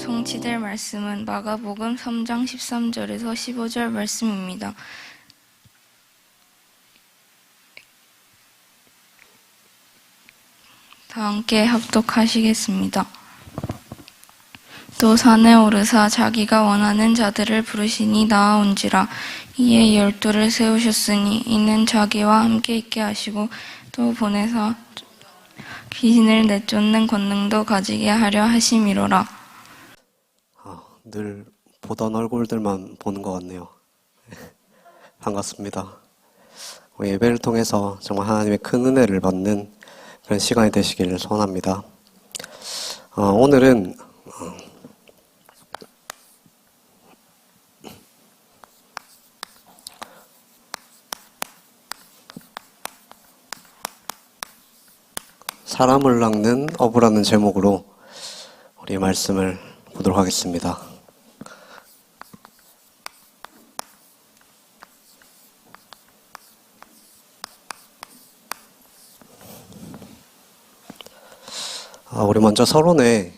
성취될 말씀은 마가복음 3장 13절에서 15절 말씀입니다. 다 함께 합독하시겠습니다. 또 산에 오르사 자기가 원하는 자들을 부르시니 나아온지라. 이에 12를 세우셨으니 이는 자기와 함께 있게 하시고 또 보내사 귀신을 내쫓는 권능도 가지게 하려 하심이로라. 늘 보던 얼굴들만 보는 것 같네요. 반갑습니다. 예배를 통해서 정말 하나님의 큰 은혜를 받는 그런 시간이 되시기를 소원합니다. 오늘은 사람을 낚는 어부라는 제목으로 우리 말씀을 보도록 하겠습니다. 우리 먼저 서론에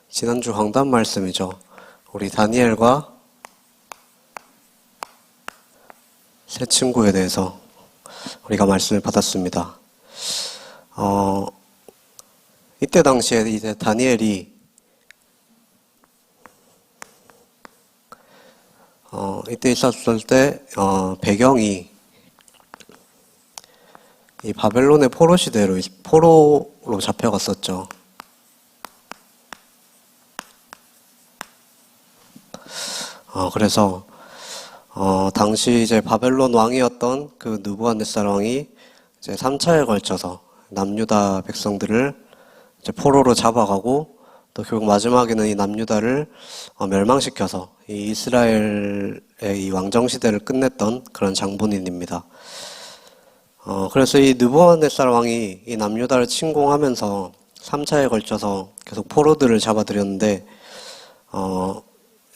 지난주 강단 말씀이죠. 우리 다니엘과 세 친구에 대해서 우리가 말씀을 받았습니다. 이때 당시에 이제 다니엘이 이때 있었을 때 배경이 이 바벨론의 포로 시대로 포로로 잡혀갔었죠. 그래서 당시 이제 바벨론 왕이었던 그 느부갓네살 왕이 이제 3차에 걸쳐서 남유다 백성들을 이제 포로로 잡아가고 또 결국 마지막에는 이 남유다를 멸망시켜서 이 이스라엘의 이 왕정 시대를 끝냈던 그런 장본인입니다. 그래서 이 느부갓네살 왕이 이 남유다를 침공하면서 3차에 걸쳐서 계속 포로들을 잡아들였는데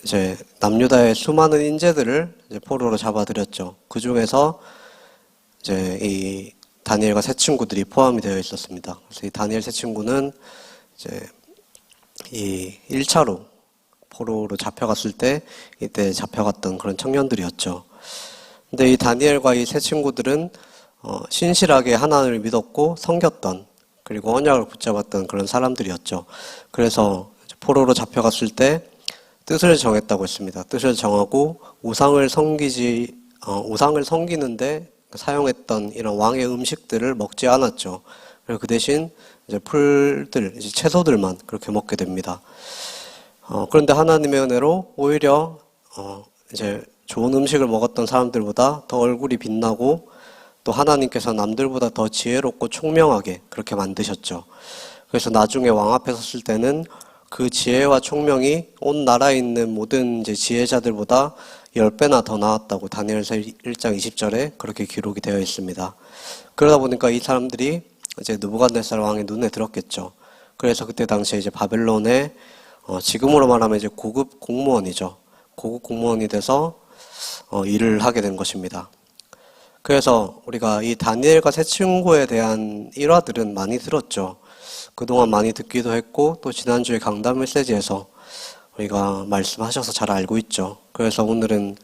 이제 남유다의 수많은 인재들을 이제 포로로 잡아들였죠. 그 중에서 이제 이 다니엘과 세 친구들이 포함이 되어 있었습니다. 그래서 이 다니엘 세 친구는 이제 이 1차로 포로로 잡혀갔을 때 이때 잡혀갔던 그런 청년들이었죠. 근데 이 다니엘과 이 세 친구들은 신실하게 하나님을 믿었고 섬겼던, 그리고 언약을 붙잡았던 그런 사람들이었죠. 그래서 포로로 잡혀갔을 때 뜻을 정했다고 했습니다. 뜻을 정하고 우상을 섬기는데 사용했던 이런 왕의 음식들을 먹지 않았죠. 그리고 그 대신 이제 풀들, 이제 채소들만 그렇게 먹게 됩니다. 그런데 하나님의 은혜로 오히려 이제 좋은 음식을 먹었던 사람들보다 더 얼굴이 빛나고 또 하나님께서 남들보다 더 지혜롭고 총명하게 그렇게 만드셨죠. 그래서 나중에 왕 앞에 섰을 때는 그 지혜와 총명이 온 나라에 있는 모든 이제 지혜자들보다 10배나 더 나았다고 다니엘서 1장 20절에 그렇게 기록이 되어 있습니다. 그러다 보니까 이 사람들이 이제 느부갓네살 왕의 눈에 들었겠죠. 그래서 그때 당시에 이제 바벨론의 지금으로 말하면 이제 고급 공무원이죠. 고급 공무원이 돼서 일을 하게 된 것입니다. 그래서 우리가 이 다니엘과 세 친구에 대한 일화들은 많이 들었죠. 그동안 많이 듣기도 했고 또 지난주에 강단 메시지에서 우리가 말씀하셔서 잘 알고 있죠. 그래서 오늘은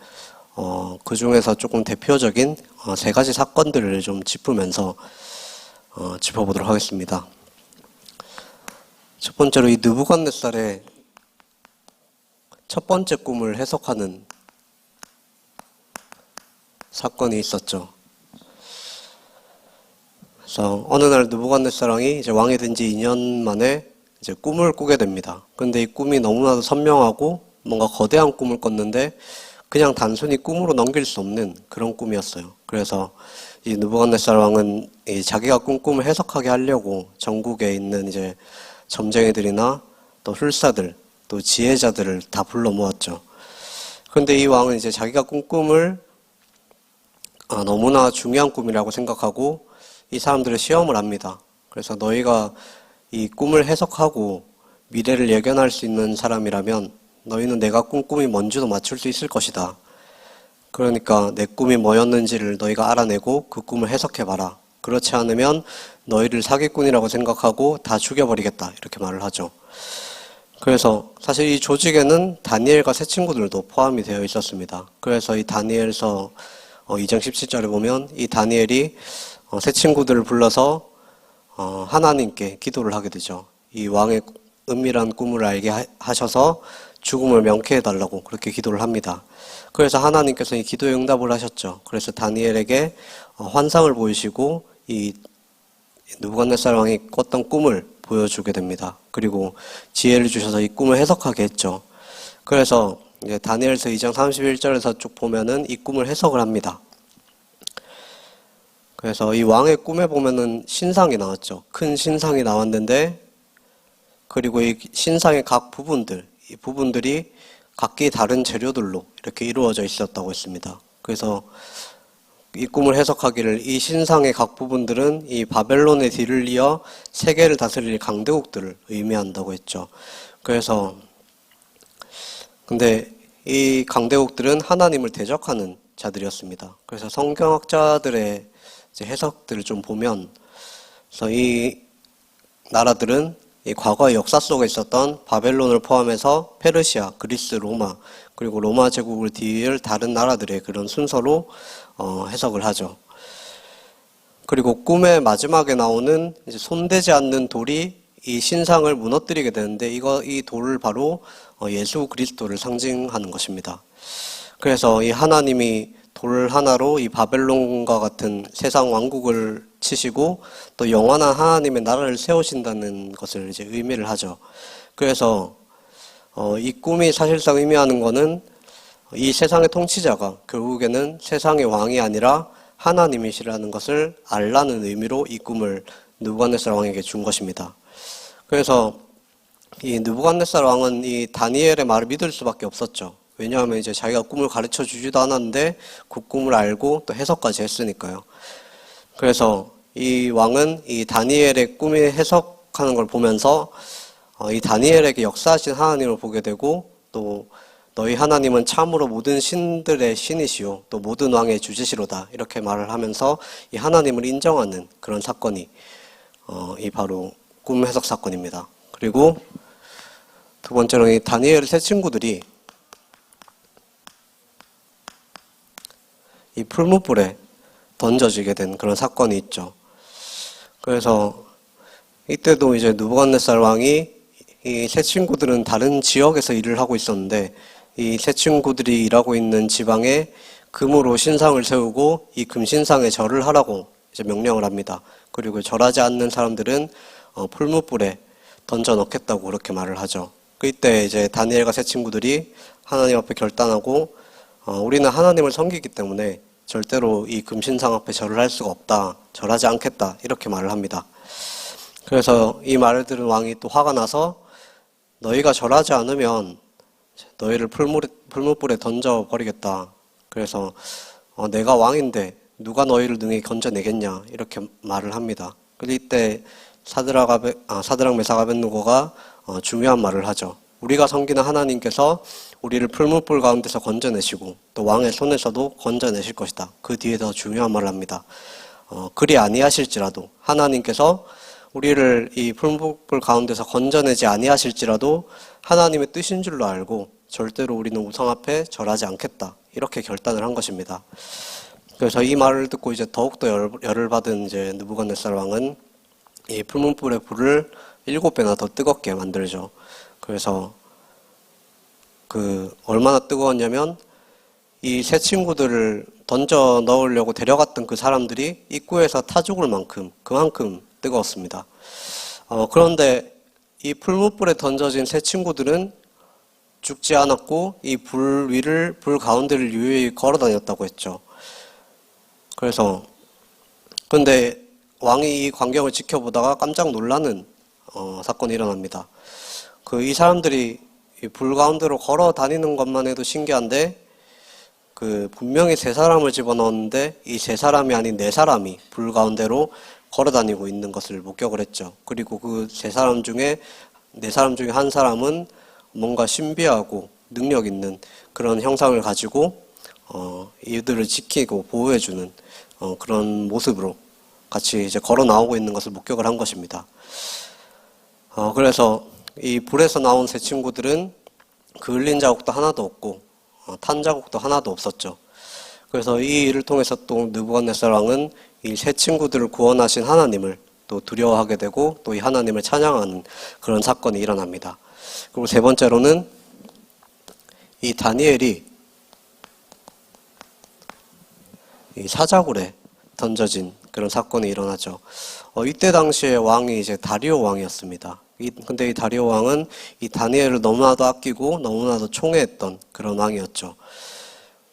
그 중에서 조금 대표적인 세 가지 사건들을 좀 짚으면서 짚어보도록 하겠습니다. 첫 번째로 이 느부갓네살의 첫 번째 꿈을 해석하는 사건이 있었죠. 그래서 어느 날 느부갓네살 왕이 이제 왕이 된 지 2년 만에 이제 꿈을 꾸게 됩니다. 그런데 이 꿈이 너무나도 선명하고 뭔가 거대한 꿈을 꿨는데 그냥 단순히 꿈으로 넘길 수 없는 그런 꿈이었어요. 그래서 이 느부갓네살 왕은 이 자기가 꾼 꿈을 해석하게 하려고 전국에 있는 이제 점쟁이들이나 또 훌사들, 또 지혜자들을 다 불러 모았죠. 그런데 이 왕은 이제 자기가 꾼 꿈을 너무나 중요한 꿈이라고 생각하고 이 사람들을 시험을 합니다. 그래서 너희가 이 꿈을 해석하고 미래를 예견할 수 있는 사람이라면 너희는 내가 꾼 꿈이 뭔지도 맞출 수 있을 것이다. 그러니까 내 꿈이 뭐였는지를 너희가 알아내고 그 꿈을 해석해봐라. 그렇지 않으면 너희를 사기꾼이라고 생각하고 다 죽여버리겠다. 이렇게 말을 하죠. 그래서 사실 이 조직에는 다니엘과 세 친구들도 포함이 되어 있었습니다. 그래서 이 다니엘서 2장 17절에 보면 이 다니엘이 세 친구들을 불러서 하나님께 기도를 하게 되죠. 이 왕의 은밀한 꿈을 알게 하셔서 죽음을 명쾌해 달라고 그렇게 기도를 합니다. 그래서 하나님께서 이 기도에 응답을 하셨죠. 그래서 다니엘에게 환상을 보이시고 이 느부갓네살 왕이 꿨던 꿈을 보여주게 됩니다. 그리고 지혜를 주셔서 이 꿈을 해석하게 했죠. 그래서 이제 다니엘서 2장 31절에서 쭉 보면은 이 꿈을 해석을 합니다. 그래서 이 왕의 꿈에 보면은 신상이 나왔죠. 큰 신상이 나왔는데, 그리고 이 신상의 각 부분들, 이 부분들이 각기 다른 재료들로 이렇게 이루어져 있었다고 했습니다. 그래서 이 꿈을 해석하기를 이 신상의 각 부분들은 이 바벨론의 뒤를 이어 세계를 다스릴 강대국들을 의미한다고 했죠. 그래서 근데 이 강대국들은 하나님을 대적하는 자들이었습니다. 그래서 성경학자들의 이제 해석들을 좀 보면, 그래서 이 나라들은 이 과거의 역사 속에 있었던 바벨론을 포함해서 페르시아, 그리스, 로마, 그리고 로마 제국을 뒤이을 다른 나라들의 그런 순서로 해석을 하죠. 그리고 꿈의 마지막에 나오는 이제 손대지 않는 돌이 이 신상을 무너뜨리게 되는데, 이 돌을 바로 예수 그리스도를 상징하는 것입니다. 그래서 이 하나님이 돌 하나로 이 바벨론과 같은 세상 왕국을 치시고 또 영원한 하나님의 나라를 세우신다는 것을 이제 의미를 하죠. 그래서 이 꿈이 사실상 의미하는 것은 이 세상의 통치자가 결국에는 세상의 왕이 아니라 하나님이시라는 것을 알라는 의미로 이 꿈을 느부갓네살 왕에게 준 것입니다. 그래서 이 느부갓네살 왕은 이 다니엘의 말을 믿을 수밖에 없었죠. 왜냐하면 이제 자기가 꿈을 가르쳐 주지도 않았는데 그 꿈을 알고 또 해석까지 했으니까요. 그래서 이 왕은 이 다니엘의 꿈이 해석하는 걸 보면서 이 다니엘에게 역사하신 하나님을 보게 되고, 또 너희 하나님은 참으로 모든 신들의 신이시요 또 모든 왕의 주제시로다, 이렇게 말을 하면서 이 하나님을 인정하는 그런 사건이 이 바로 꿈 해석 사건입니다. 그리고 두 번째로 이 다니엘의 세 친구들이 이 풀무불에 던져지게 된 그런 사건이 있죠. 그래서 이때도 이제 느부갓네살 왕이 이 세 친구들은 다른 지역에서 일을 하고 있었는데, 이 세 친구들이 일하고 있는 지방에 금으로 신상을 세우고 이 금신상에 절을 하라고 이제 명령을 합니다. 그리고 절하지 않는 사람들은 풀무불에 던져 넣겠다고 그렇게 말을 하죠. 그때 이제 다니엘과 세 친구들이 하나님 앞에 결단하고 우리는 하나님을 섬기기 때문에 절대로 이 금신상 앞에 절을 할 수가 없다, 절하지 않겠다, 이렇게 말을 합니다. 그래서 이 말을 들은 왕이 또 화가 나서 너희가 절하지 않으면 너희를 풀무불에 던져버리겠다. 그래서 내가 왕인데 누가 너희를 능히 건져내겠냐, 이렇게 말을 합니다. 그런데 이때 사드락 메삭 아벳느고가 중요한 말을 하죠. 우리가 섬기는 하나님께서 우리를 풀무불 가운데서 건져내시고 또 왕의 손에서도 건져내실 것이다. 그 뒤에 더 중요한 말을 합니다. 그리 아니하실지라도, 하나님께서 우리를 이 풀무불 가운데서 건져내지 아니하실지라도 하나님의 뜻인 줄로 알고 절대로 우리는 우상 앞에 절하지 않겠다, 이렇게 결단을 한 것입니다. 그래서 이 말을 듣고 이제 더욱더 열을 받은 이제 느부갓네살 왕은 이 풀무불의 불을 7배나 더 뜨겁게 만들죠. 그래서 얼마나 뜨거웠냐면 이 세 친구들을 던져 넣으려고 데려갔던 그 사람들이 입구에서 타 죽을 만큼 그만큼 뜨거웠습니다. 그런데 이 풀무불에 던져진 세 친구들은 죽지 않았고 이 불 가운데를 유유히 걸어 다녔다고 했죠. 그런데 왕이 이 광경을 지켜보다가 깜짝 놀라는 사건이 일어납니다. 이 사람들이 이 불 가운데로 걸어 다니는 것만 해도 신기한데, 분명히 세 사람을 집어넣었는데 이 세 사람이 아닌 네 사람이 불 가운데로 걸어 다니고 있는 것을 목격을 했죠. 그리고 그 세 사람 중에 네 사람 중에 한 사람은 뭔가 신비하고 능력 있는 그런 형상을 가지고 이들을 지키고 보호해주는 그런 모습으로 같이 이제 걸어 나오고 있는 것을 목격을 한 것입니다. 그래서 이 불에서 나온 새 친구들은 그 흘린 자국도 하나도 없고 탄 자국도 하나도 없었죠. 그래서 이 일을 통해서 또 느부갓네살 왕은 이 새 친구들을 구원하신 하나님을 또 두려워하게 되고 또 이 하나님을 찬양하는 그런 사건이 일어납니다. 그리고 세 번째로는 이 다니엘이 이 사자굴에 던져진 그런 사건이 일어나죠. 이때 당시에 왕이 이제 다리오 왕이었습니다. 근데 이 다리오 왕은 이 다니엘을 너무나도 아끼고 너무나도 총애했던 그런 왕이었죠.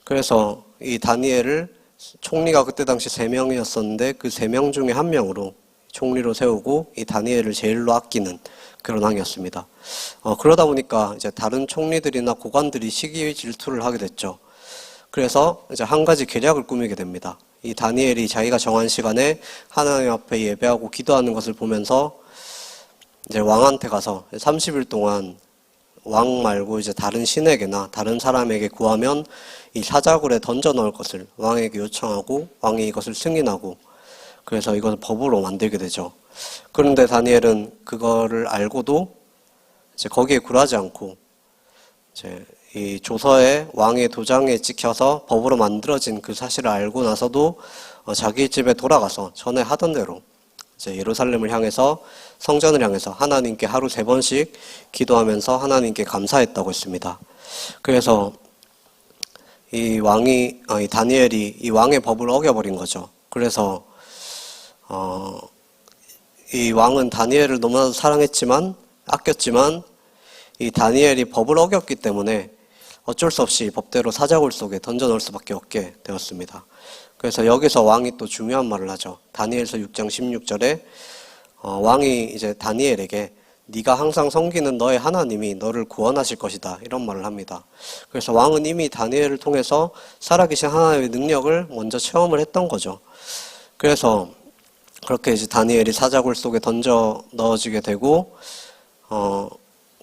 그래서 이 다니엘을 총리가 그때 당시 3명이었었는데 그 3명 중에 1명으로 총리로 세우고 이 다니엘을 제일로 아끼는 그런 왕이었습니다. 그러다 보니까 이제 다른 총리들이나 고관들이 시기 질투를 하게 됐죠. 그래서 이제 한 가지 계략을 꾸미게 됩니다. 이 다니엘이 자기가 정한 시간에 하나님 앞에 예배하고 기도하는 것을 보면서 이제 왕한테 가서 30일 동안 왕 말고 이제 다른 신에게나 다른 사람에게 구하면 이 사자굴에 던져 넣을 것을 왕에게 요청하고 왕이 이것을 승인하고 그래서 이것을 법으로 만들게 되죠. 그런데 다니엘은 그거를 알고도 이제 거기에 굴하지 않고 이제 이 조서에 왕의 도장에 찍혀서 법으로 만들어진 그 사실을 알고 나서도 자기 집에 돌아가서 전에 하던 대로 이제 예루살렘을 향해서 성전을 향해서 하나님께 하루 3번씩 기도하면서 하나님께 감사했다고 했습니다. 그래서 이 다니엘이 이 왕의 법을 어겨버린 거죠. 그래서 이 왕은 다니엘을 너무나도 사랑했지만 아꼈지만 이 다니엘이 법을 어겼기 때문에 어쩔 수 없이 법대로 사자굴 속에 던져 넣을 수밖에 없게 되었습니다. 그래서 여기서 왕이 또 중요한 말을 하죠. 다니엘서 6장 16절에 왕이 이제 다니엘에게 네가 항상 섬기는 너의 하나님이 너를 구원하실 것이다 이런 말을 합니다. 그래서 왕은 이미 다니엘을 통해서 살아계신 하나님의 능력을 먼저 체험을 했던 거죠. 그래서 그렇게 이제 다니엘이 사자굴 속에 던져 넣어지게 되고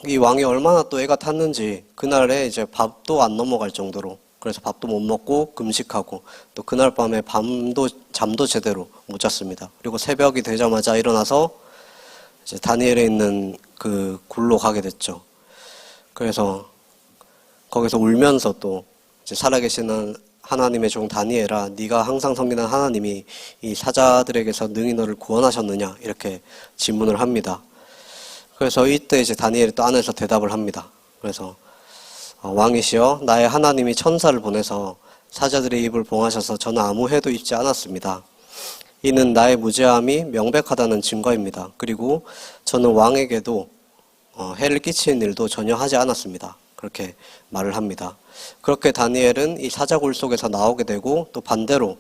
이 왕이 얼마나 또 애가 탔는지 그날에 이제 밥도 안 넘어갈 정도로 그래서 밥도 못 먹고 금식하고 또 그날 밤에 잠도 제대로 못 잤습니다. 그리고 새벽이 되자마자 일어나서 이제 다니엘에 있는 그 굴로 가게 됐죠. 그래서 거기서 울면서 또 이제 살아계시는 하나님의 종 다니엘아, 네가 항상 섬기는 하나님이 이 사자들에게서 능히 너를 구원하셨느냐 이렇게 질문을 합니다. 그래서 이때 이제 다니엘이 또 안에서 대답을 합니다. 그래서 왕이시여 나의 하나님이 천사를 보내서 사자들의 입을 봉하셔서 저는 아무 해도 입지 않았습니다. 이는 나의 무죄함이 명백하다는 증거입니다. 그리고 저는 왕에게도 해를 끼치는 일도 전혀 하지 않았습니다. 그렇게 말을 합니다. 그렇게 다니엘은 이 사자굴 속에서 나오게 되고 또 반대로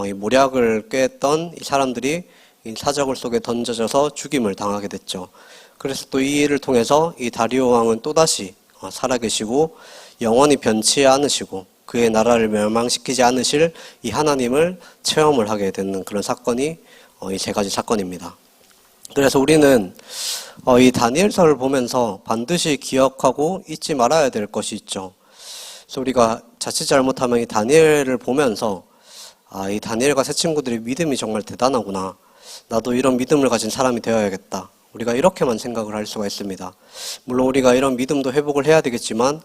이 모략을 꾀했던 이 사람들이 이 사자굴 속에 던져져서 죽임을 당하게 됐죠. 그래서 또 이 일을 통해서 이 다리오 왕은 또다시 살아계시고 영원히 변치 않으시고 그의 나라를 멸망시키지 않으실 이 하나님을 체험을 하게 되는 그런 사건이 이 3가지 사건입니다. 그래서 우리는 이 다니엘서를 보면서 반드시 기억하고 잊지 말아야 될 것이 있죠. 그래서 우리가 자칫 잘못하면 이 다니엘을 보면서 이 다니엘과 새 친구들의 믿음이 정말 대단하구나. 나도 이런 믿음을 가진 사람이 되어야겠다. 우리가 이렇게만 생각을 할 수가 있습니다. 물론 우리가 이런 믿음도 회복을 해야 되겠지만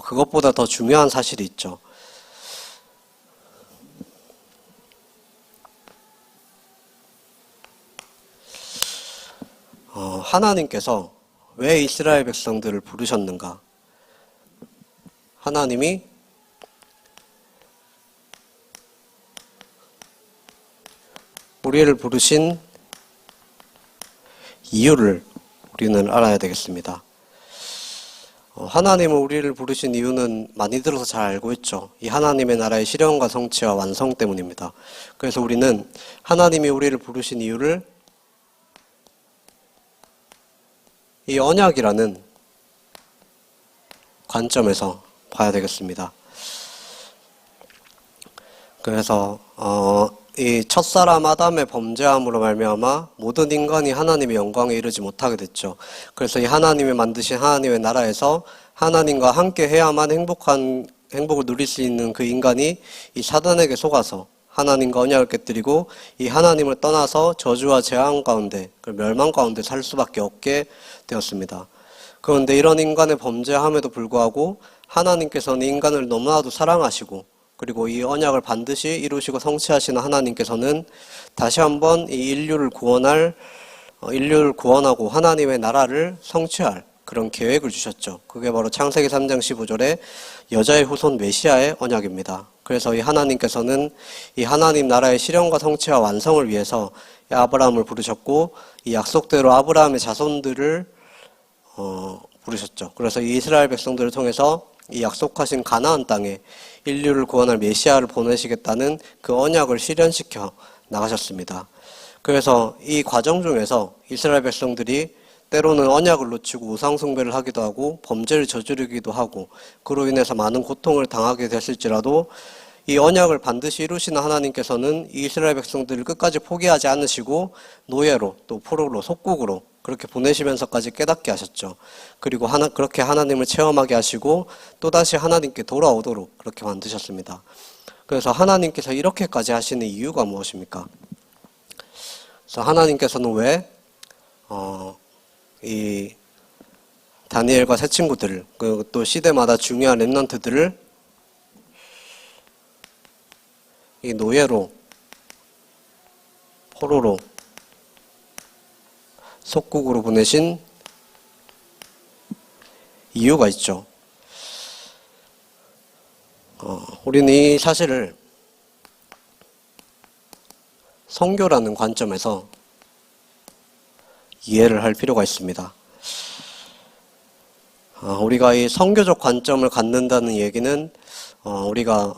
그것보다 더 중요한 사실이 있죠. 하나님께서 왜 이스라엘 백성들을 부르셨는가? 하나님이 우리를 부르신 이유를 우리는 알아야 되겠습니다. 하나님은 우리를 부르신 이유는 많이 들어서 잘 알고 있죠. 이 하나님의 나라의 실현과 성취와 완성 때문입니다. 그래서 우리는 하나님이 우리를 부르신 이유를 이 언약이라는 관점에서 봐야 되겠습니다. 그래서 이 첫사람 아담의 범죄함으로 말미암아 모든 인간이 하나님의 영광에 이르지 못하게 됐죠. 그래서 이 하나님이 만드신 하나님의 나라에서 하나님과 함께 해야만 행복을 누릴 수 있는 그 인간이 이 사단에게 속아서 하나님과 언약을 깨뜨리고 이 하나님을 떠나서 저주와 재앙 가운데, 멸망 가운데 살 수밖에 없게 되었습니다. 그런데 이런 인간의 범죄함에도 불구하고 하나님께서는 인간을 너무나도 사랑하시고, 그리고 이 언약을 반드시 이루시고 성취하시는 하나님께서는 다시 한번 이 인류를 구원하고 하나님의 나라를 성취할 그런 계획을 주셨죠. 그게 바로 창세기 3장 15절에 여자의 후손 메시아의 언약입니다. 그래서 이 하나님께서는 이 하나님 나라의 실현과 성취와 완성을 위해서 아브라함을 부르셨고, 이 약속대로 아브라함의 자손들을 부르셨죠. 그래서 이 이스라엘 백성들을 통해서 이 약속하신 가나안 땅에 인류를 구원할 메시아를 보내시겠다는 그 언약을 실현시켜 나가셨습니다. 그래서 이 과정 중에서 이스라엘 백성들이 때로는 언약을 놓치고 우상 숭배를 하기도 하고 범죄를 저지르기도 하고 그로 인해서 많은 고통을 당하게 됐을지라도 이 언약을 반드시 이루시는 하나님께서는 이 이스라엘 백성들을 끝까지 포기하지 않으시고 노예로 또 포로로 속국으로 그렇게 보내시면서까지 깨닫게 하셨죠. 그리고 그렇게 하나님을 체험하게 하시고 또다시 하나님께 돌아오도록 그렇게 만드셨습니다. 그래서 하나님께서 이렇게까지 하시는 이유가 무엇입니까? 그래서 하나님께서는 왜 이 다니엘과 새 친구들을, 또 시대마다 중요한 렘넌트들을 이 노예로, 포로로, 속국으로 보내신 이유가 있죠. 우리는 이 사실을 선교라는 관점에서 이해를 할 필요가 있습니다. 우리가 이 선교적 관점을 갖는다는 얘기는 우리가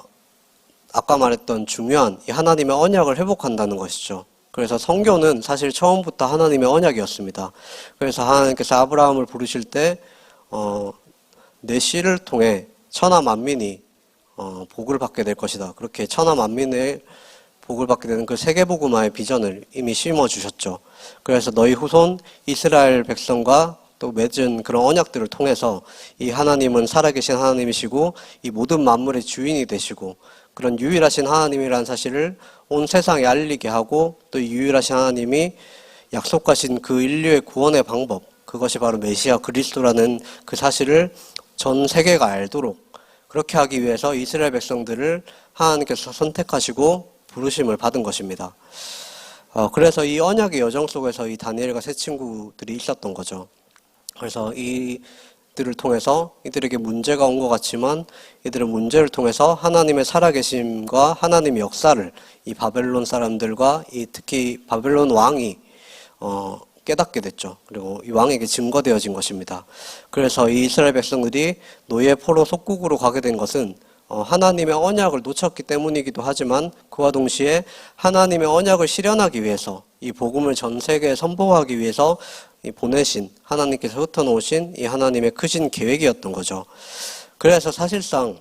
아까 말했던 중요한 이 하나님의 언약을 회복한다는 것이죠. 그래서 선교는 사실 처음부터 하나님의 언약이었습니다. 그래서 하나님께서 아브라함을 부르실 때 내 씨를 통해 천하 만민이 복을 받게 될 것이다. 그렇게 천하 만민의 복을 받게 되는 그 세계복음화의 비전을 이미 심어주셨죠. 그래서 너희 후손 이스라엘 백성과 또 맺은 그런 언약들을 통해서 이 하나님은 살아계신 하나님이시고 이 모든 만물의 주인이 되시고 그런 유일하신 하나님이라는 사실을 온 세상에 알리게 하고 또 유일하신 하나님이 약속하신 그 인류의 구원의 방법, 그것이 바로 메시아 그리스도라는 그 사실을 전 세계가 알도록 그렇게 하기 위해서 이스라엘 백성들을 하나님께서 선택하시고 부르심을 받은 것입니다. 그래서 이 언약의 여정 속에서 이 다니엘과 새 친구들이 있었던 거죠. 그래서 이들을 통해서 이들에게 문제가 온 것 같지만 이들의 문제를 통해서 하나님의 살아계심과 하나님의 역사를 이 바벨론 사람들과 특히 바벨론 왕이 깨닫게 됐죠. 그리고 이 왕에게 증거되어진 것입니다. 그래서 이 이스라엘 백성들이 노예 포로 속국으로 가게 된 것은 하나님의 언약을 놓쳤기 때문이기도 하지만 그와 동시에 하나님의 언약을 실현하기 위해서 이 복음을 전 세계에 선포하기 위해서 보내신 하나님께서 흩어놓으신 이 하나님의 크신 계획이었던 거죠. 그래서 사실상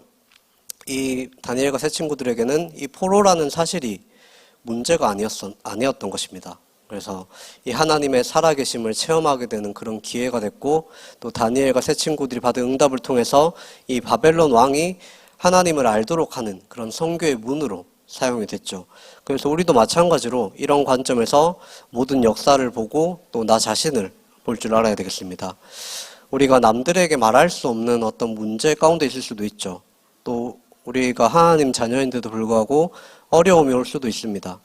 이 다니엘과 새 친구들에게는 이 포로라는 사실이 문제가 아니었던 것입니다. 그래서 이 하나님의 살아계심을 체험하게 되는 그런 기회가 됐고 또 다니엘과 새 친구들이 받은 응답을 통해서 이 바벨론 왕이 하나님을 알도록 하는 그런 선교의 문으로 사용이 됐죠. 그래서 우리도 마찬가지로 이런 관점에서 모든 역사를 보고 또 나 자신을 볼 줄 알아야 되겠습니다. 우리가 남들에게 말할 수 없는 어떤 문제 가운데 있을 수도 있죠. 또 우리가 하나님 자녀인데도 불구하고 어려움이 올 수도 있습니다.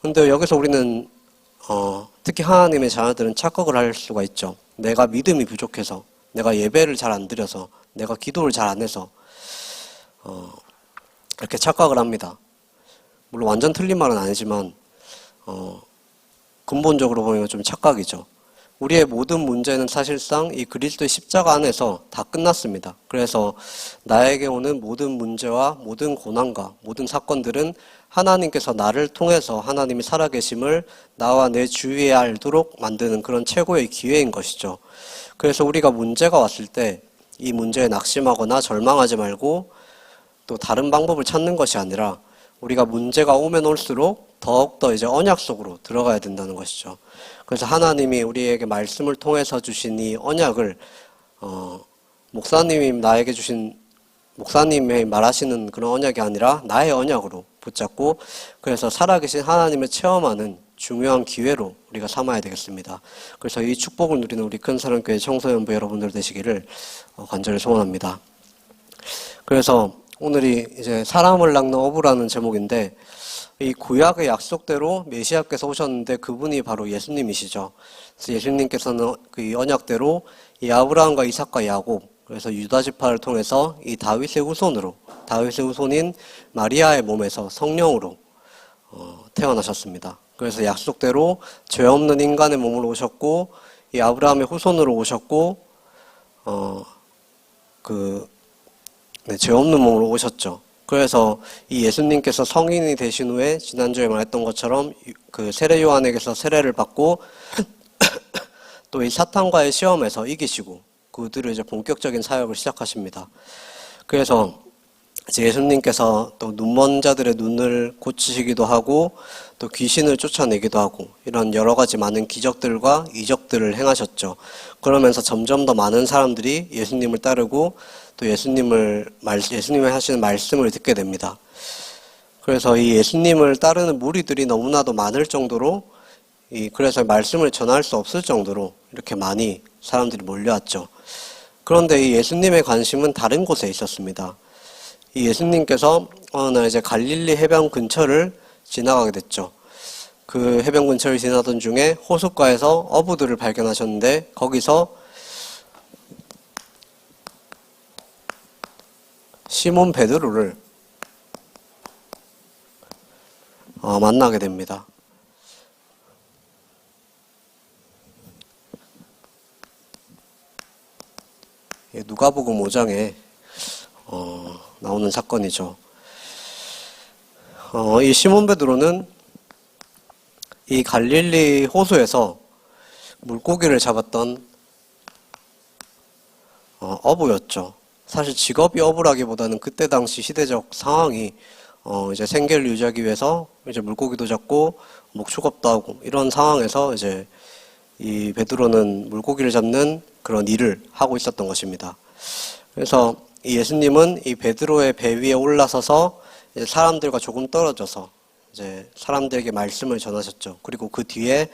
근데 여기서 우리는 특히 하나님의 자녀들은 착각을 할 수가 있죠. 내가 믿음이 부족해서, 내가 예배를 잘 안 드려서, 내가 기도를 잘 안 해서 이렇게 착각을 합니다. 물론 완전 틀린 말은 아니지만 근본적으로 보면 좀 착각이죠. 우리의 모든 문제는 사실상 이 그리스도의 십자가 안에서 다 끝났습니다. 그래서 나에게 오는 모든 문제와 모든 고난과 모든 사건들은 하나님께서 나를 통해서 하나님이 살아계심을 나와 내 주위에 알도록 만드는 그런 최고의 기회인 것이죠. 그래서 우리가 문제가 왔을 때 이 문제에 낙심하거나 절망하지 말고 또 다른 방법을 찾는 것이 아니라 우리가 문제가 오면 올수록 더욱더 이제 언약 속으로 들어가야 된다는 것이죠. 그래서 하나님이 우리에게 말씀을 통해서 주신 이 언약을 목사님이 나에게 주신 목사님이 말하시는 그런 언약이 아니라 나의 언약으로 붙잡고 그래서 살아계신 하나님을 체험하는 중요한 기회로 우리가 삼아야 되겠습니다. 그래서 이 축복을 누리는 우리 큰사랑교회 청소년부 여러분들 되시기를 간절히 소원합니다. 그래서 오늘이 이제 사람을 낚는 어부라는 제목인데 이 구약의 약속대로 메시아께서 오셨는데 그분이 바로 예수님이시죠. 그래서 예수님께서는 그 언약대로 이 아브라함과 이삭과 야곱 그래서 유다 지파를 통해서 이 다윗의 후손인 마리아의 몸에서 성령으로 태어나셨습니다. 그래서 약속대로 죄 없는 인간의 몸으로 오셨고 이 아브라함의 후손으로 오셨고 죄 없는 몸으로 오셨죠. 그래서 이 예수님께서 성인이 되신 후에 지난주에 말했던 것처럼 그 세례 요한에게서 세례를 받고 또 이 사탄과의 시험에서 이기시고 그들을 이제 본격적인 사역을 시작하십니다. 그래서 이제 예수님께서 또 눈먼 자들의 눈을 고치시기도 하고 또 귀신을 쫓아내기도 하고 이런 여러 가지 많은 기적들과 이적들을 행하셨죠. 그러면서 점점 더 많은 사람들이 예수님을 따르고 또 예수님이 하시는 말씀을 듣게 됩니다. 그래서 이 예수님을 따르는 무리들이 너무나도 많을 정도로 그래서 말씀을 전할 수 없을 정도로 이렇게 많이 사람들이 몰려왔죠. 그런데 이 예수님의 관심은 다른 곳에 있었습니다. 이 예수님께서 어느 날 이제 갈릴리 해변 근처를 지나가게 됐죠. 그 해변 근처를 지나던 중에 호숫가에서 어부들을 발견하셨는데 거기서 시몬 베드로를 만나게 됩니다. 누가복음 5장에 나오는 사건이죠. 이 시몬 베드로는 이 갈릴리 호수에서 물고기를 잡았던 어부였죠. 사실 직업이 어부라기보다는 그때 당시 시대적 상황이 이제 생계를 유지하기 위해서 이제 물고기도 잡고 목축업도 하고 이런 상황에서 이제 이 베드로는 물고기를 잡는 그런 일을 하고 있었던 것입니다. 그래서 이 예수님은 이 베드로의 배 위에 올라서서 이제 사람들과 조금 떨어져서 이제 사람들에게 말씀을 전하셨죠. 그리고 그 뒤에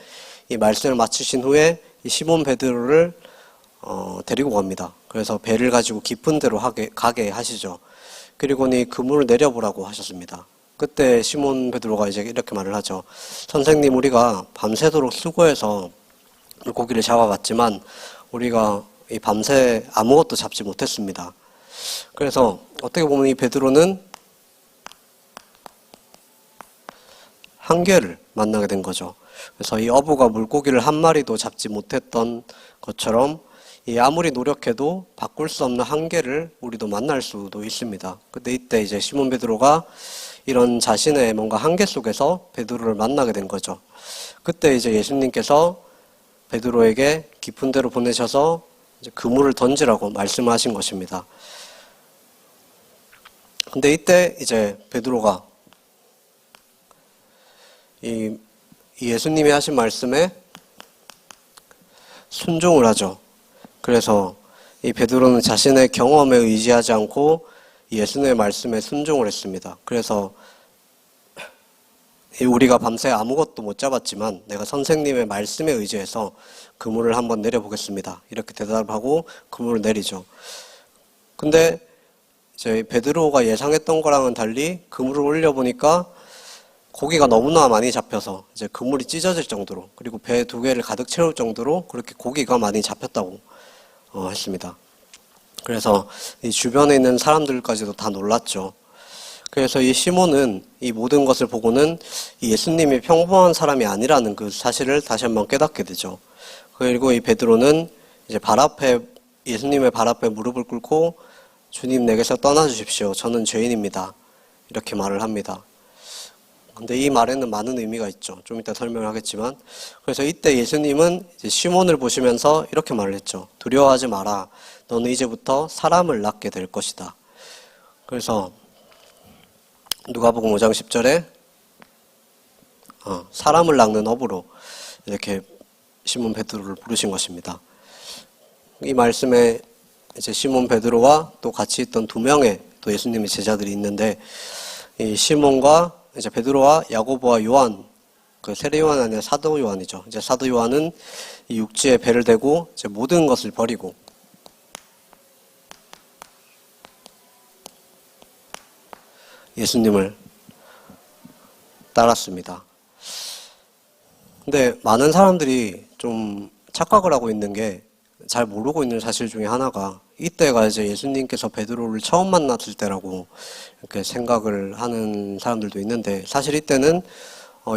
이 말씀을 마치신 후에 이 시몬 베드로를 데리고 갑니다. 그래서 배를 가지고 깊은 데로 가게 하시죠. 그리고는 이 그물을 내려보라고 하셨습니다. 그때 시몬 베드로가 이제 이렇게 말을 하죠. 선생님, 우리가 밤새도록 수고해서 물고기를 잡아봤지만 우리가 이 밤새 아무것도 잡지 못했습니다. 그래서 어떻게 보면 이 베드로는 한계를 만나게 된 거죠. 그래서 이 어부가 물고기를 한 마리도 잡지 못했던 것처럼 이 아무리 노력해도 바꿀 수 없는 한계를 우리도 만날 수도 있습니다. 근데 이때 이제 시몬 베드로가 이런 자신의 뭔가 한계 속에서 베드로를 만나게 된 거죠. 그때 이제 예수님께서 베드로에게 깊은 데로 보내셔서 이제 그물을 던지라고 말씀하신 것입니다. 근데 이때 이제 베드로가 이 예수님이 하신 말씀에 순종을 하죠. 그래서 이 베드로는 자신의 경험에 의지하지 않고 예수님의 말씀에 순종을 했습니다. 그래서 우리가 밤새 아무것도 못 잡았지만 내가 선생님의 말씀에 의지해서 그물을 한번 내려보겠습니다. 이렇게 대답하고 그물을 내리죠. 근데 이제 베드로가 예상했던 거랑은 달리 그물을 올려보니까 고기가 너무나 많이 잡혀서 이제 그물이 찢어질 정도로 그리고 배 2개를 가득 채울 정도로 그렇게 고기가 많이 잡혔다고 했습니다. 그래서 이 주변에 있는 사람들까지도 다 놀랐죠. 그래서 이 시몬은 이 모든 것을 보고는 이 예수님이 평범한 사람이 아니라는 그 사실을 다시 한번 깨닫게 되죠. 그리고 이 베드로는 이제 예수님의 발 앞에 무릎을 꿇고 주님, 내게서 떠나주십시오. 저는 죄인입니다. 이렇게 말을 합니다. 근데 이 말에는 많은 의미가 있죠. 좀 이따 설명을 하겠지만. 그래서 이때 예수님은 이제 시몬을 보시면서 이렇게 말을 했죠. 두려워하지 마라. 너는 이제부터 사람을 낳게 될 것이다. 그래서 누가복음 5장 10절에 사람을 낳는 어부로 이렇게 시몬 베드로를 부르신 것입니다. 이 말씀에 이제 시몬 베드로와 또 같이 있던 2명의 또 예수님의 제자들이 있는데 이 시몬과 이제 베드로와 야고보와 요한, 그 세례 요한이 아니라 사도 요한이죠. 이제 사도 요한은 이 육지에 배를 대고 이제 모든 것을 버리고 예수님을 따랐습니다. 근데 많은 사람들이 좀 착각을 하고 있는 게, 잘 모르고 있는 사실 중에 하나가, 이때가 이제 예수님께서 베드로를 처음 만났을 때라고 이렇게 생각을 하는 사람들도 있는데, 사실 이때는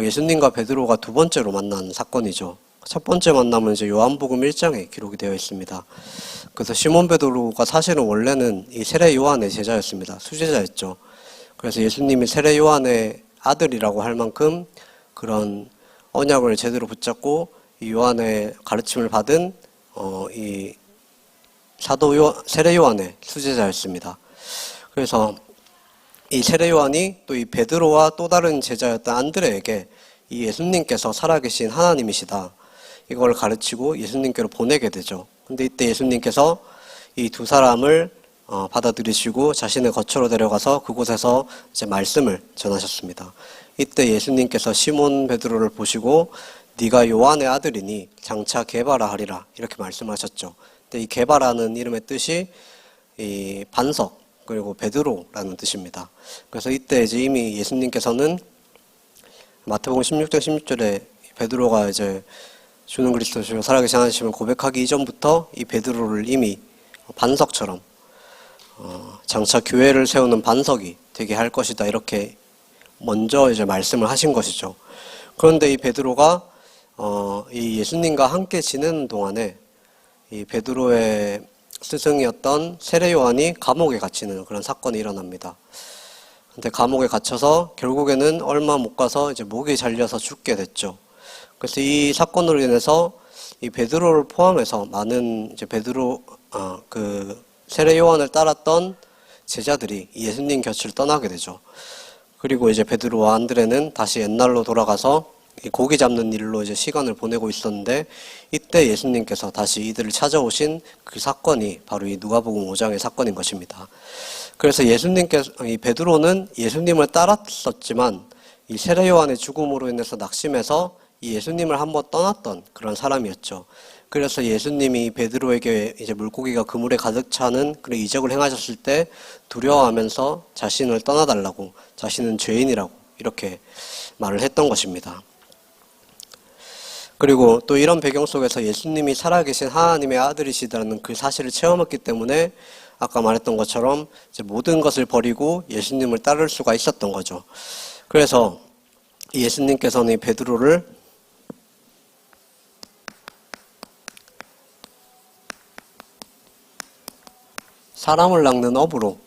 예수님과 베드로가 두 번째로 만난 사건이죠. 첫 번째 만남은 이제 요한복음 1장에 기록이 되어 있습니다. 그래서 시몬 베드로가 사실은 원래는 이 세례 요한의 제자였습니다. 수제자였죠. 그래서 예수님이 세례 요한의 아들이라고 할 만큼 그런 언약을 제대로 붙잡고 이 요한의 가르침을 받은 이 세례 요한의 수제자였습니다. 그래서 이 세례 요한이 또 이 베드로와 또 다른 제자였던 안드레에게 이 예수님께서 살아계신 하나님이시다, 이걸 가르치고 예수님께로 보내게 되죠. 근데 이때 예수님께서 이 두 사람을 받아들이시고 자신의 거처로 데려가서 그곳에서 이제 말씀을 전하셨습니다. 이때 예수님께서 시몬 베드로를 보시고 네가 요한의 아들이니 장차 게바라 하리라, 이렇게 말씀하셨죠. 근데 이 게바라는 이름의 뜻이 이 반석, 그리고 베드로라는 뜻입니다. 그래서 이때 이제 이미 예수님께서는 마태복음 16장 16절에 베드로가 이제 주는 그리스도시요 살아계신 하나님을 고백하기 이전부터 이 베드로를 이미 반석처럼 장차 교회를 세우는 반석이 되게 할 것이다, 이렇게 먼저 이제 말씀을 하신 것이죠. 그런데 이 베드로가 이 예수님과 함께 지내는 동안에 이 베드로의 스승이었던 세례 요한이 감옥에 갇히는 그런 사건이 일어납니다. 근데 감옥에 갇혀서 결국에는 얼마 못 가서 이제 목이 잘려서 죽게 됐죠. 그래서 이 사건으로 인해서 이 베드로를 포함해서 많은 이제 그 세례 요한을 따랐던 제자들이 예수님 곁을 떠나게 되죠. 그리고 이제 베드로와 안드레는 다시 옛날로 돌아가서 고기 잡는 일로 이제 시간을 보내고 있었는데, 이때 예수님께서 다시 이들을 찾아오신 그 사건이 바로 이 누가복음 5장의 사건인 것입니다. 그래서 이 베드로는 예수님을 따랐었지만 이 세례 요한의 죽음으로 인해서 낙심해서 이 예수님을 한번 떠났던 그런 사람이었죠. 그래서 예수님이 베드로에게 이제 물고기가 그물에 가득 차는 그런 이적을 행하셨을 때 두려워하면서 자신을 떠나달라고, 자신은 죄인이라고 이렇게 말을 했던 것입니다. 그리고 또 이런 배경 속에서 예수님이 살아계신 하나님의 아들이시다는 그 사실을 체험했기 때문에 아까 말했던 것처럼 이제 모든 것을 버리고 예수님을 따를 수가 있었던 거죠. 그래서 예수님께서는 이 베드로를 사람을 낚는 어부로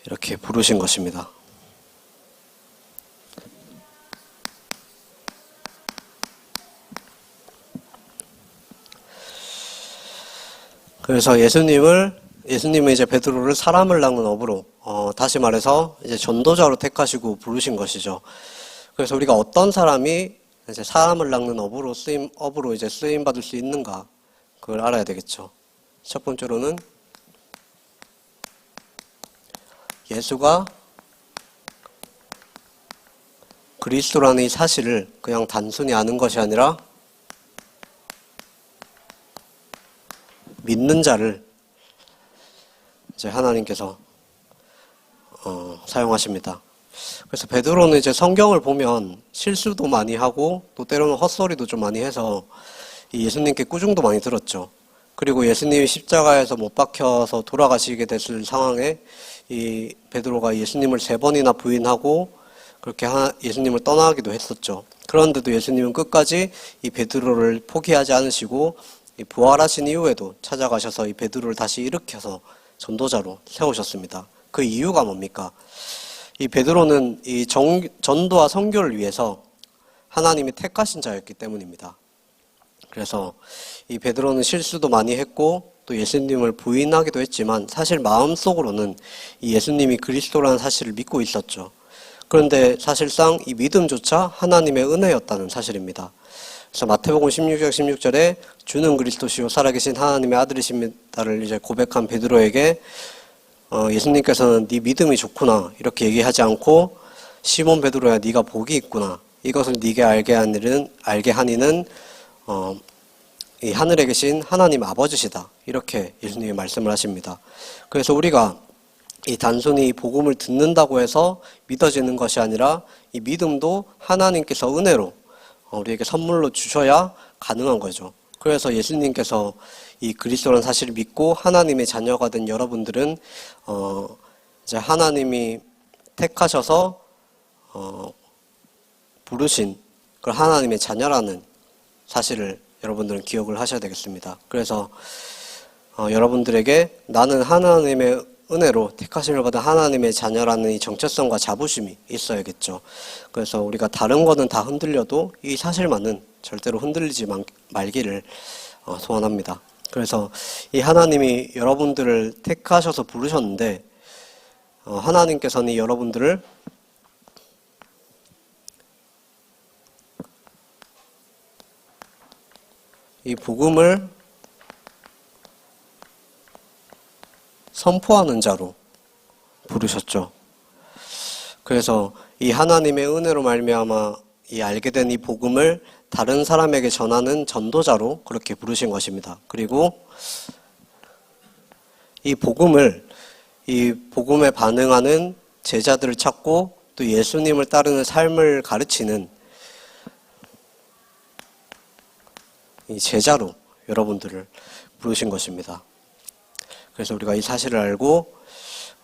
이렇게 부르신 것입니다. 그래서 예수님은 이제 베드로를 사람을 낚는 어부로, 다시 말해서 이제 전도자로 택하시고 부르신 것이죠. 그래서 우리가 어떤 사람이 이제 사람을 낚는 어부로 이제 쓰임 받을 수 있는가, 그걸 알아야 되겠죠. 첫 번째로는 예수가 그리스도라는 이 사실을 그냥 단순히 아는 것이 아니라 믿는 자를 이제 하나님께서 사용하십니다. 그래서 베드로는 이제 성경을 보면 실수도 많이 하고 또 때로는 헛소리도 좀 많이 해서 이 예수님께 꾸중도 많이 들었죠. 그리고 예수님이 십자가에서 못 박혀서 돌아가시게 됐을 상황에 이 베드로가 예수님을 3번이나 부인하고 그렇게 예수님을 떠나기도 했었죠. 그런데도 예수님은 끝까지 이 베드로를 포기하지 않으시고 이 부활하신 이후에도 찾아가셔서 이 베드로를 다시 일으켜서 전도자로 세우셨습니다. 그 이유가 뭡니까? 이 베드로는 이 전도와 선교를 위해서 하나님이 택하신 자였기 때문입니다. 그래서 이 베드로는 실수도 많이 했고 또 예수님을 부인하기도 했지만 사실 마음속으로는 이 예수님이 그리스도라는 사실을 믿고 있었죠. 그런데 사실상 이 믿음조차 하나님의 은혜였다는 사실입니다. 그래서 마태복음 16장 16절에 주는 그리스도시요 살아계신 하나님의 아들이십니다를 이제 고백한 베드로에게 예수님께서는 네 믿음이 좋구나 이렇게 얘기하지 않고 시몬 베드로야 네가 복이 있구나 이것을 네게 알게 하니는 이 하늘에 계신 하나님 아버지시다 이렇게 예수님이 말씀을 하십니다. 그래서 우리가 이 단순히 복음을 듣는다고 해서 믿어지는 것이 아니라 이 믿음도 하나님께서 은혜로 우리에게 선물로 주셔야 가능한 거죠. 그래서 예수님께서 이 그리스도라는 사실을 믿고 하나님의 자녀가 된 여러분들은 이제 하나님이 택하셔서 부르신 그 하나님의 자녀라는 사실을 여러분들은 기억을 하셔야 되겠습니다. 그래서 여러분들에게 나는 하나님의 은혜로 택하심을 받은 하나님의 자녀라는 이 정체성과 자부심이 있어야겠죠. 그래서 우리가 다른 거는 다 흔들려도 이 사실만은 절대로 흔들리지 말기를 소원합니다. 그래서 이 하나님이 여러분들을 택하셔서 부르셨는데 하나님께서는 여러분들을 이 복음을 선포하는 자로 부르셨죠. 그래서 이 하나님의 은혜로 말미암아 이 알게 된 이 복음을 다른 사람에게 전하는 전도자로 그렇게 부르신 것입니다. 그리고 이 복음에 반응하는 제자들을 찾고 또 예수님을 따르는 삶을 가르치는 이 제자로 여러분들을 부르신 것입니다. 그래서 우리가 이 사실을 알고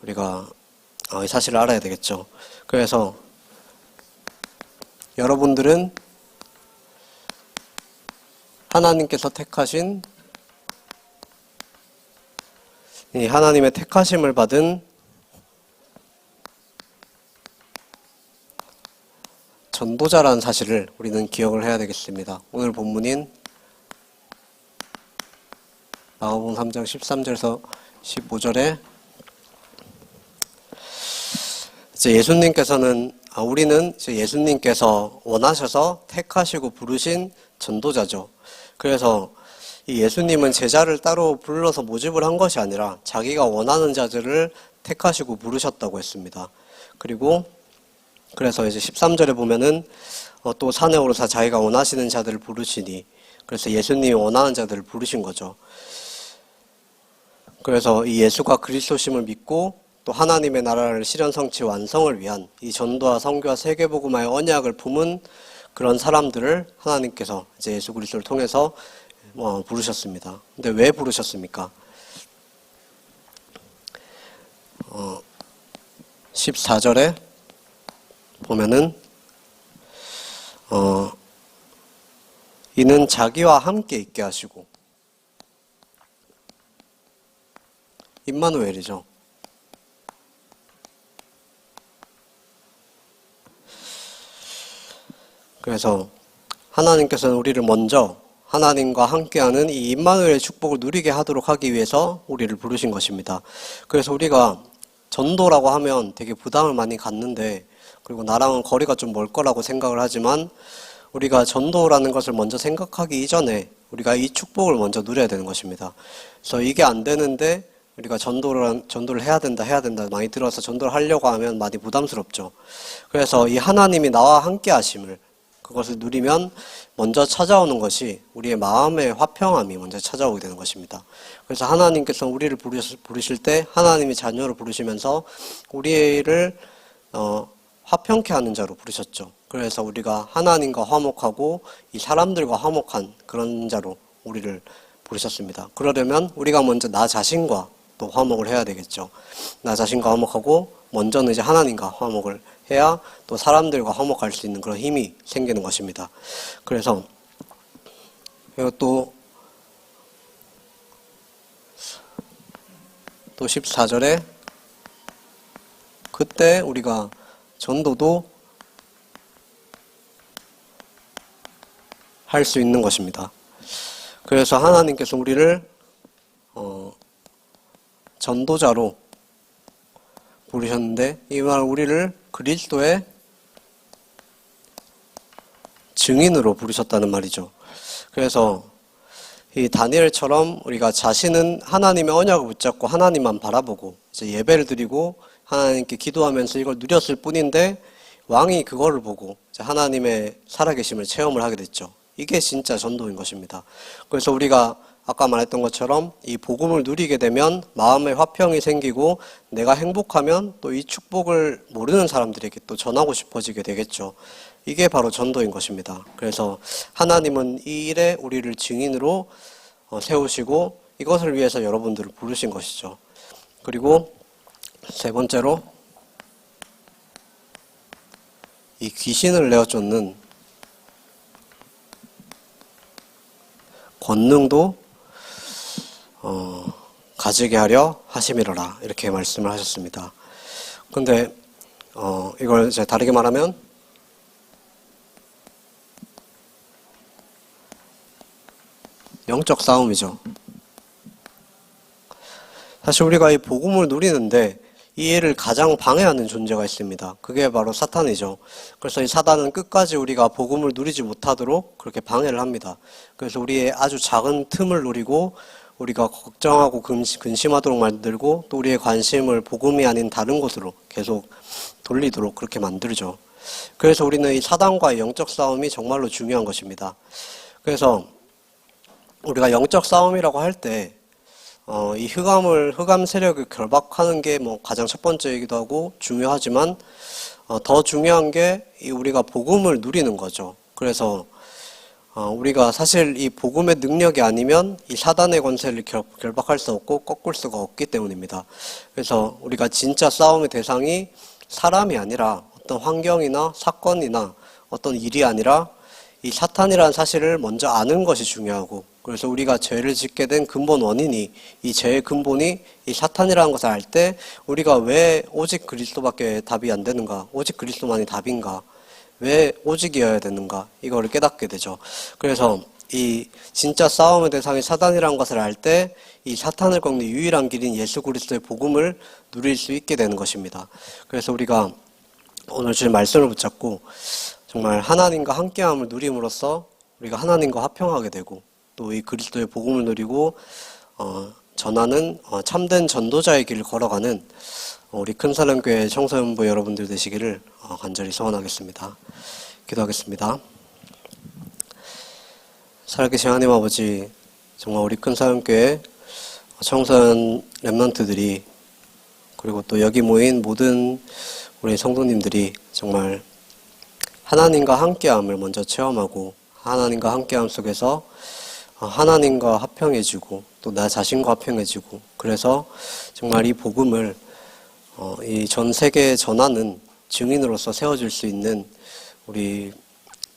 우리가 이 사실을 알아야 되겠죠. 그래서 여러분들은 하나님께서 택하신 이 하나님의 택하심을 받은 전도자라는 사실을 우리는 기억을 해야 되겠습니다. 오늘 본문인 마가복음 3장 13절에서 15절에 이제 우리는 이제 예수님께서 원하셔서 택하시고 부르신 전도자죠. 그래서 이 예수님은 제자를 따로 불러서 모집을 한 것이 아니라 자기가 원하는 자들을 택하시고 부르셨다고 했습니다. 그리고 그래서 이제 13절에 보면은 또 산에 오르사 자기가 원하시는 자들을 부르시니 그래서 예수님이 원하는 자들을 부르신 거죠. 그래서 이 예수가 그리스도심을 믿고 또 하나님의 나라를 실현 성취 완성을 위한 이 전도와 선교와 세계복음화의 언약을 품은 그런 사람들을 하나님께서 이제 예수 그리스도를 통해서 부르셨습니다. 근데 왜 부르셨습니까? 14절에 보면은 이는 자기와 함께 있게 하시고 임마누엘이죠. 그래서 하나님께서는 우리를 먼저 하나님과 함께하는 이 임마누엘의 축복을 누리게 하도록 하기 위해서 우리를 부르신 것입니다. 그래서 우리가 전도라고 하면 되게 부담을 많이 갖는데 그리고 나랑은 거리가 좀 멀 거라고 생각을 하지만 우리가 전도라는 것을 먼저 생각하기 이전에 우리가 이 축복을 먼저 누려야 되는 것입니다. 그래서 이게 안 되는데 우리가 전도를 해야 된다 많이 들어서 전도를 하려고 하면 많이 부담스럽죠. 그래서 이 하나님이 나와 함께 하심을 그것을 누리면 먼저 찾아오는 것이 우리의 마음의 화평함이 먼저 찾아오게 되는 것입니다. 그래서 하나님께서 우리를 부르실 때 하나님이 자녀로 부르시면서 우리를 화평케 하는 자로 부르셨죠. 그래서 우리가 하나님과 화목하고 이 사람들과 화목한 그런 자로 우리를 부르셨습니다. 그러려면 우리가 먼저 나 자신과 또 화목을 해야 되겠죠. 나 자신과 화목하고 먼저는 이제 하나님과 화목을 해야 또 사람들과 화목할 수 있는 그런 힘이 생기는 것입니다. 그래서 또 14절에 그때 우리가 전도도 할 수 있는 것입니다. 그래서 하나님께서 우리를 전도자로 부르셨는데 이 말 우리를 그리스도의 증인으로 부르셨다는 말이죠. 그래서 이 다니엘처럼 우리가 자신은 하나님의 언약을 붙잡고 하나님만 바라보고 이제 예배를 드리고 하나님께 기도하면서 이걸 누렸을 뿐인데 왕이 그거를 보고 이제 하나님의 살아계심을 체험을 하게 됐죠. 이게 진짜 전도인 것입니다. 그래서 우리가 아까 말했던 것처럼 이 복음을 누리게 되면 마음의 화평이 생기고 내가 행복하면 또 이 축복을 모르는 사람들에게 또 전하고 싶어지게 되겠죠. 이게 바로 전도인 것입니다. 그래서 하나님은 이 일에 우리를 증인으로 세우시고 이것을 위해서 여러분들을 부르신 것이죠. 그리고 세 번째로 이 귀신을 내어 쫓는 권능도 가지게 하려 하심이로라 이렇게 말씀을 하셨습니다. 그런데 이걸 이제 다르게 말하면 영적 싸움이죠. 사실 우리가 이 복음을 누리는데 이 일을 가장 방해하는 존재가 있습니다. 그게 바로 사탄이죠. 그래서 이 사단은 끝까지 우리가 복음을 누리지 못하도록 그렇게 방해를 합니다. 그래서 우리의 아주 작은 틈을 노리고 우리가 걱정하고 근심하도록 만들고 또 우리의 관심을 복음이 아닌 다른 곳으로 계속 돌리도록 그렇게 만들죠. 그래서 우리는 이 사단과의 영적 싸움이 정말로 중요한 것입니다. 그래서 우리가 영적 싸움이라고 할 때 이 흑암 세력을 결박하는 게 뭐 가장 첫 번째이기도 하고 중요하지만 더 중요한 게 이 우리가 복음을 누리는 거죠. 그래서 우리가 사실 이 복음의 능력이 아니면 이 사단의 권세를 결박할 수 없고 꺾을 수가 없기 때문입니다. 그래서 우리가 진짜 싸움의 대상이 사람이 아니라 어떤 환경이나 사건이나 어떤 일이 아니라 이 사탄이라는 사실을 먼저 아는 것이 중요하고, 그래서 우리가 죄를 짓게 된 근본 원인이, 이 죄의 근본이 이 사탄이라는 것을 알 때 우리가 왜 오직 그리스도밖에 답이 안 되는가, 오직 그리스도만이 답인가, 왜 오직이어야 되는가, 이거를 깨닫게 되죠. 그래서 이 진짜 싸움의 대상이 사단이라는 것을 알 때 이 사탄을 꺾는 유일한 길인 예수 그리스도의 복음을 누릴 수 있게 되는 것입니다. 그래서 우리가 오늘 주신 말씀을 붙잡고 정말 하나님과 함께함을 누림으로써 우리가 하나님과 화평하게 되고 또 이 그리스도의 복음을 누리고 전하는 참된 전도자의 길을 걸어가는 우리 큰사랑교회 청소년부 여러분들 되시기를 간절히 소원하겠습니다. 기도하겠습니다. 살아계신 하나님 아버지, 정말 우리 큰사랑교회 청소년 랩런트들이 그리고 또 여기 모인 모든 우리 성도님들이 정말 하나님과 함께함을 먼저 체험하고 하나님과 함께함 속에서 하나님과 화평해지고 또 나 자신과 화평해지고, 그래서 정말 이 복음을 이 전 세계에 전하는 증인으로서 세워질 수 있는 우리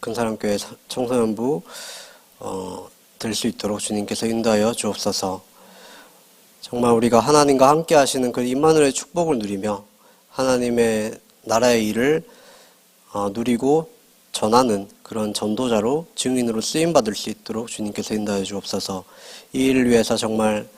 큰사랑교회 청소년부 될 수 있도록 주님께서 인도하여 주옵소서. 정말 우리가 하나님과 함께 하시는 그 임마누엘의 축복을 누리며 하나님의 나라의 일을 누리고 전하는 그런 전도자로 증인으로 쓰임받을 수 있도록 주님께서 인도하여 주옵소서. 이 일을 위해서 정말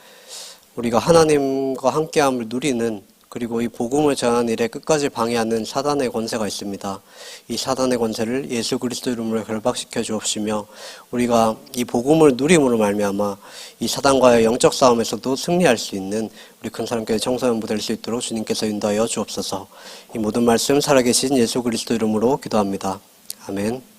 우리가 하나님과 함께함을 누리는, 그리고 이 복음을 전하는 일에 끝까지 방해하는 사단의 권세가 있습니다. 이 사단의 권세를 예수 그리스도 이름으로 결박시켜 주옵시며 우리가 이 복음을 누림으로 말미암아 이 사단과의 영적 싸움에서도 승리할 수 있는 우리 큰사랑교회 청소년부 될 수 있도록 주님께서 인도하여 주옵소서. 이 모든 말씀 살아계신 예수 그리스도 이름으로 기도합니다. 아멘.